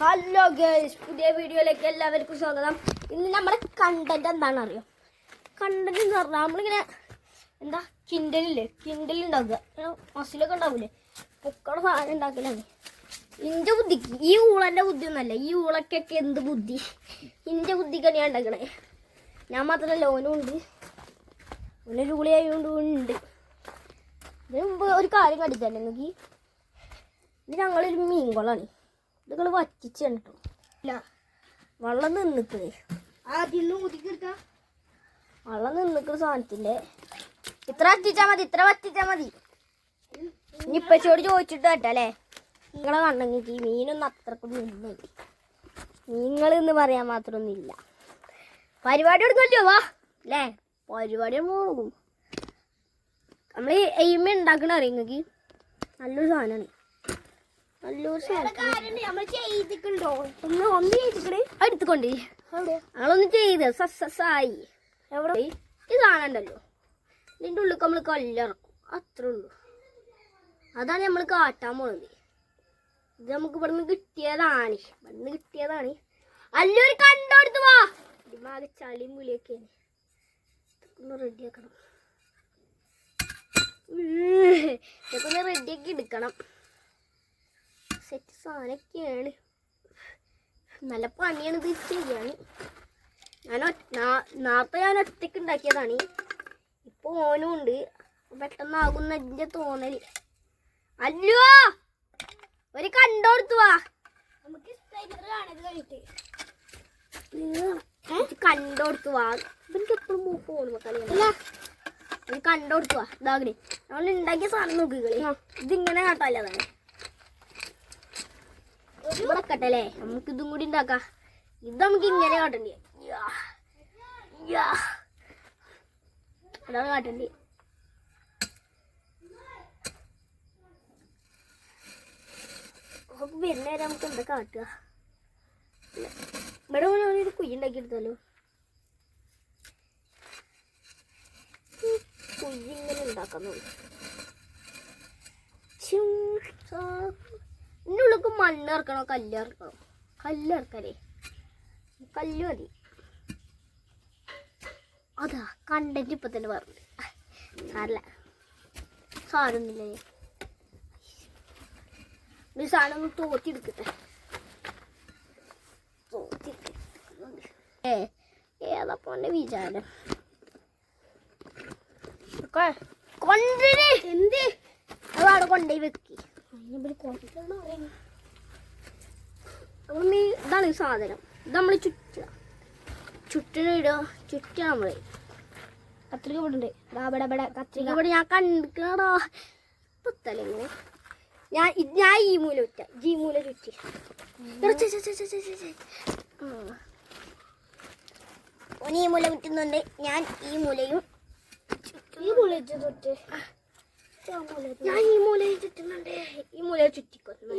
Hello guys, പുതിയ വീഡിയോയിലേക്ക് എല്ലാവർക്കും സ്വാഗതം. ഇന്ന് നമ്മുടെ കണ്ടന്റ് എന്താണെന്ന് അറിയോ? കണ്ടന്റ് എന്ന് പറഞ്ഞാൽ നമ്മളിങ്ങനെ എന്താ കിൻഡൽ ഉണ്ടാക്കുക, മസിലൊക്കെ ഉണ്ടാവില്ലേ, പൊക്കട സാധനം ഉണ്ടാക്കലാണ്. ഇൻ്റെ ബുദ്ധിക്ക് ഈ ഊളൻ്റെ ബുദ്ധി ഒന്നല്ല, ഈ ഊളക്കൊക്കെ എന്ത് ബുദ്ധി, ഇൻ്റെ ബുദ്ധിക്കാണ് ഞാൻ ഉണ്ടാക്കണേ. ഞാൻ മാത്രമല്ല, ഓനും ഉണ്ട്, ഓനൊരു ഊളിയായതുകൊണ്ട് ഉണ്ട്. ഇതിന് മുമ്പ് ഒരു കാര്യം കണ്ടിട്ടല്ലേ നിങ്ങൾക്ക്, ഇത് ഞങ്ങളൊരു മീൻകുളമാണ്. ഇതുങ്ങൾ വറ്റിച്ചാണ് കേട്ടോ. ഇല്ല, വെള്ളം നിന്നിക്കണേ, വെള്ളം നിന്നിക്കുന്ന സാധനത്തിൻ്റെ ഇത്ര വറ്റിച്ചാൽ മതി. ഇനി ഇപ്പച്ചോട് ചോദിച്ചിട്ട് കേട്ടല്ലേ, നിങ്ങളെ കണ്ടെങ്കിൽ ഈ മീനൊന്നും അത്രക്കൊന്നും ഇല്ല, നിങ്ങളെന്ന് പറയാൻ മാത്രമൊന്നുമില്ല. പരിപാടി എടുക്കല്ലോ വാ അല്ലേ, പരിപാടി പോകും. നമ്മൾ എയിമ ഉണ്ടാക്കണ അറിയാം നിങ്ങൾക്ക്, നല്ലൊരു സാധനമാണ്. എടുത്തുകൊണ്ട് ഞങ്ങളൊന്നും ചെയ്ത് സസായി എവിടെ ഈ സാധനമുണ്ടല്ലോ, ഇതിൻ്റെ ഉള്ളിൽ നമ്മൾ കല്ലിറക്കും, അത്രേ ഉള്ളൂ. അതാണ് നമ്മൾ കാട്ടാൻ പോണത്. ഇത് നമുക്ക് ഇവിടുന്ന് കിട്ടിയതാണ്. അല്ലൊരു കണ്ടോടുത്ത് വാ, ഇതിമാകെ ചളിയും പുളിയൊക്കെയാണ്. ഇതൊക്കെ റെഡിയാക്കണം, ഇതൊക്കെ റെഡിയാക്കി എടുക്കണം. സെറ്റ് സാധനമൊക്കെയാണ്, നല്ല പണിയാണ് ഇത് ചെയ്യാൻ. നേരത്തെ ഞാൻ ഒറ്റയ്ക്ക് ഉണ്ടാക്കിയതാണ്, ഇപ്പോൾ ഓനും ഉണ്ട്, പെട്ടെന്നാകുന്ന എൻ്റെ തോന്നൽ. അല്ലോ ഒരു കണ്ടോടുത്തു വാ, കണ്ടോടുത്തു വാ. എനിക്ക് എപ്പോഴും ഫോൺ കളിയല്ല, ഒരു കണ്ടോടുത്തു വാ. ഇതാകണേ നമ്മൾ ഉണ്ടാക്കിയ സാധനം നോക്കിക്കളി, ഇതിങ്ങനെ കാട്ടാല്ലേ. അതാണ് ഇവിടെ കട്ടല്ലേ, നമുക്ക് ഇതും കൂടി ഉണ്ടാക്കാം. ഇത് നമുക്ക് ഇങ്ങനെ കാട്ടണ്ടേ, അതാണ് കാട്ടണ്ടേ. നമുക്ക് വരുന്ന നേരം നമുക്ക് എന്താ കാട്ടുക. ഇവിടെ ഒരു കുഴി ഉണ്ടാക്കി എടുത്താലോ, കുഴി ഇങ്ങനെ ഉണ്ടാക്കുന്നു. ഇതിൻ്റെ ഉള്ളിലേക്ക് മണ്ണ് ഇറക്കണോ കല്ലിറക്കലേ, കല്ല് മതി. അതാ കണ്ടന്റ് ഇപ്പം തന്നെ പറഞ്ഞു, സാരമൊന്നുമില്ലേ. ഈ സാധനം ഒന്ന് തോത്തിയെടുക്കട്ടെ. ഏതപ്പോ എൻ്റെ വിചാരം എന്ത് അവിടെ കൊണ്ടുപോയി വെക്കി. ഇതാണ് ഈ സാധനം, ഇത് നമ്മൾ ചുറ്റിനിടുക. നമ്മൾ കത്രിക ഇവിടെ ഉണ്ട്, കത്രിക ഇവിടെ ഞാൻ കണ്ടിക്കണടാ പുത്തലിങ്ങനെ. ഞാൻ ഈ മൂല ചുറ്റി ഓന് ഈ മൂല ചുറ്റുന്നുണ്ട്, ഞാൻ ഈ മൂലയും ഞാൻ ഈ മൂലയിൽ ചുറ്റുന്നുണ്ട്. ഈ മൂല ചുറ്റിക്കൊന്നു,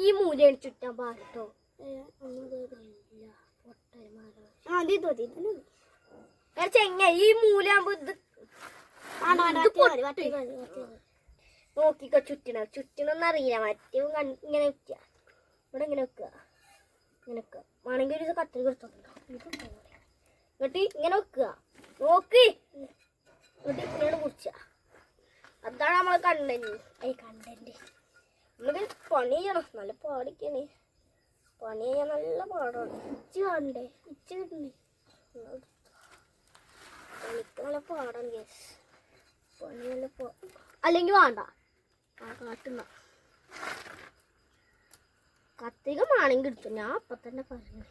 ഈ മൂലയാണ് ചുറ്റാൻ പാട്ടോ. ചെങ്ങ ഈ മൂലാകുമ്പോ ഇത് നോക്കിക്കോ, ചുറ്റണമെന്ന് അറിയില്ല. മറ്റേ ഇങ്ങനെ വെക്കുക, ഇവിടെ ഇങ്ങനെ വെക്കുക, വേണമെങ്കിൽ ഒരു കത്തിരി കൊടുത്തോണ്ടോ, എന്നിട്ട് ഇങ്ങനെ വെക്കുക, നോക്ക്, എന്നിട്ട് ഇങ്ങനെ കുറിച്ച. അതാണ് നമ്മളെ കണ്ടന്റ്. നമുക്ക് പണി ചെയ്യണം, നല്ല പാടിക്കാണ്, പണി ചെയ്യാൻ നല്ല പാടാണ്. പണിക്ക് നല്ല പാടാണ് കേസ്, പണി നല്ല അല്ലെങ്കിൽ വേണ്ട കാട്ടുന്ന കത്തിക വേണമെങ്കിൽ എടുത്തു. ഞാൻ അപ്പം തന്നെ പറഞ്ഞു,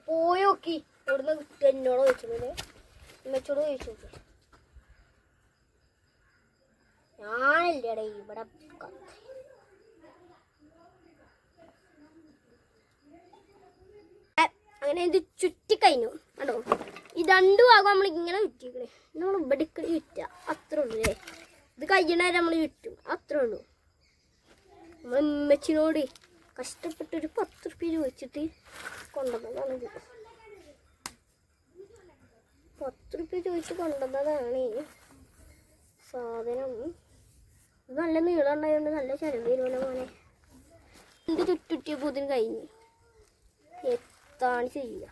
പോയി നോക്കി എവിടുന്ന് കിട്ടുക. എന്നോട് ചോദിച്ചത് ഉമ്മച്ചോട് ചോദിച്ചു നോക്കി, ഞാനല്ലേടേ ഇവിടെ. അങ്ങനെ ഇത് ചുറ്റിക്കഴിഞ്ഞു കേട്ടോ. ഈ രണ്ടു ഭാഗം നമ്മൾ ഇങ്ങനെ ചുറ്റിക്കണേ, നമ്മൾ ഇവിടെ ചുറ്റുക, അത്രേ ഉള്ളൂ അല്ലേ. ഇത് കഴിയണവരെ നമ്മൾ ചുറ്റും, അത്രേ ഉള്ളൂ. നമ്മൾ ഉമ്മച്ചിനോട് കഷ്ടപ്പെട്ടൊരു 10 റുപ്യ ചോദിച്ചിട്ട് കൊണ്ടുവന്നതാണ്. 10 റുപ്യ ചോദിച്ച് കൊണ്ടുവന്നതാണ്. സാധനം ഇത് നല്ല നീളം ഉണ്ടായതുകൊണ്ട് നല്ല ചെലവ് വരുമല്ലോ മോനെ. എന്ത് ചുറ്റുറ്റിയപ്പോൾ ഇതിന് കഴിഞ്ഞു എത്താണ് ചെയ്യുക.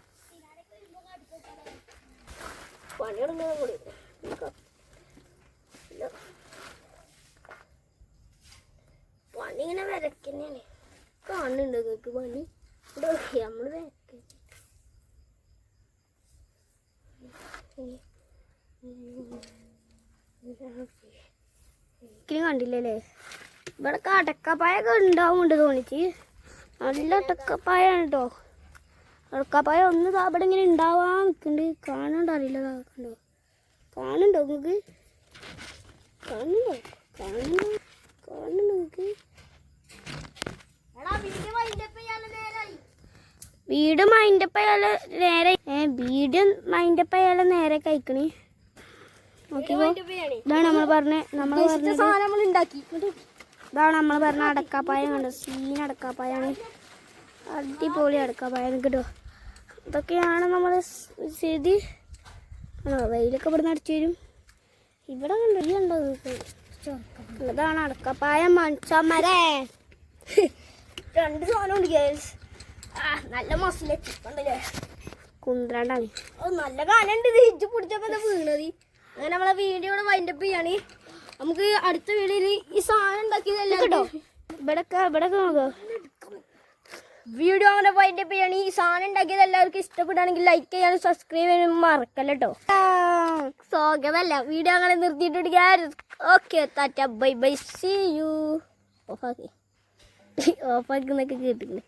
പണി തുടങ്ങാൻ കൂടി പണി ഇങ്ങനെ വരക്കന്നെയാണ്. കാണുന്നുണ്ട് നിങ്ങൾക്ക് പണി ഇവിടെ നമ്മൾ വരക്ക. കണ്ടില്ലല്ലേ ഇവിടെ അടക്കപ്പായൊക്കെ ഉണ്ടാവുന്നുണ്ട് തോന്നിച്ച്. നല്ല അടക്കപ്പായാണ് കേട്ടോ. അടക്കപ്പായ ഒന്ന് ഇവിടെ ഇങ്ങനെ ഉണ്ടാവാൻ നിൽക്കുന്നുണ്ട്. കാണണ്ടോ അറിയില്ല. കണ്ടോ കാണുന്നുണ്ടോ നിങ്ങൾക്ക്? കാണുന്നുണ്ടോ? കാണുന്നുണ്ടോ? കാണുന്നുണ്ടോ നിങ്ങൾക്ക്? വീട് മൈൻഡപ്പ് അയാള് നേരെ വീട് നേരെ കഴിക്കണേ. നോക്കിക്കോ ഇതാണ് നമ്മൾ പറഞ്ഞ അടക്കാപ്പായ കണ്ടോ. സീൻ അടക്കാപ്പായാണ്. അടിപൊളി അടക്കാപ്പായ കിട്ടോ. ഇതൊക്കെയാണ് നമ്മൾ ചെയ്ത് വെയിലൊക്കെ ഇവിടെ നിന്ന് അടിച്ചു വരും. ഇവിടെ കണ്ടോ ഇതാണ് അടക്കാപ്പായ മനുഷ്യന്മാരെ. 2 സാധനം ഉണ്ട് ഗേൾസ്. നല്ല മസിലെ ചിപ്പുണ്ടല്ലേ. കുന്ത്രണ്ടാണ്. നല്ല കാലുണ്ട്. ഇത് പിടിച്ചപ്പോ വീണത്. അങ്ങനെ നമ്മളെ വീഡിയോ വൈൻഡപ്പ് ചെയ്യാണ്. നമുക്ക് അടുത്ത വീഡിയോയിൽ ഈ സാധനം ഉണ്ടാക്കിയതല്ല കേട്ടോ. ഇവിടെ നോക്കോ വീഡിയോ അങ്ങനെ വൈൻഡപ്പ് ചെയ്യാണ്. ഈ സാധനം ഉണ്ടാക്കിയത് എല്ലാവർക്കും ഇഷ്ടപ്പെടുകയാണെങ്കിൽ ലൈക്ക് ചെയ്യാനും സബ്സ്ക്രൈബ് ചെയ്യാനും മറക്കല്ല കേട്ടോ. സ്വാഗതമല്ല വീഡിയോ അങ്ങനെ നിർത്തിയിട്ട് okay tata bye bye see you. ഓഫാക്കി ഓഫാക്കുന്നൊക്കെ കേട്ടിട്ടുണ്ട്.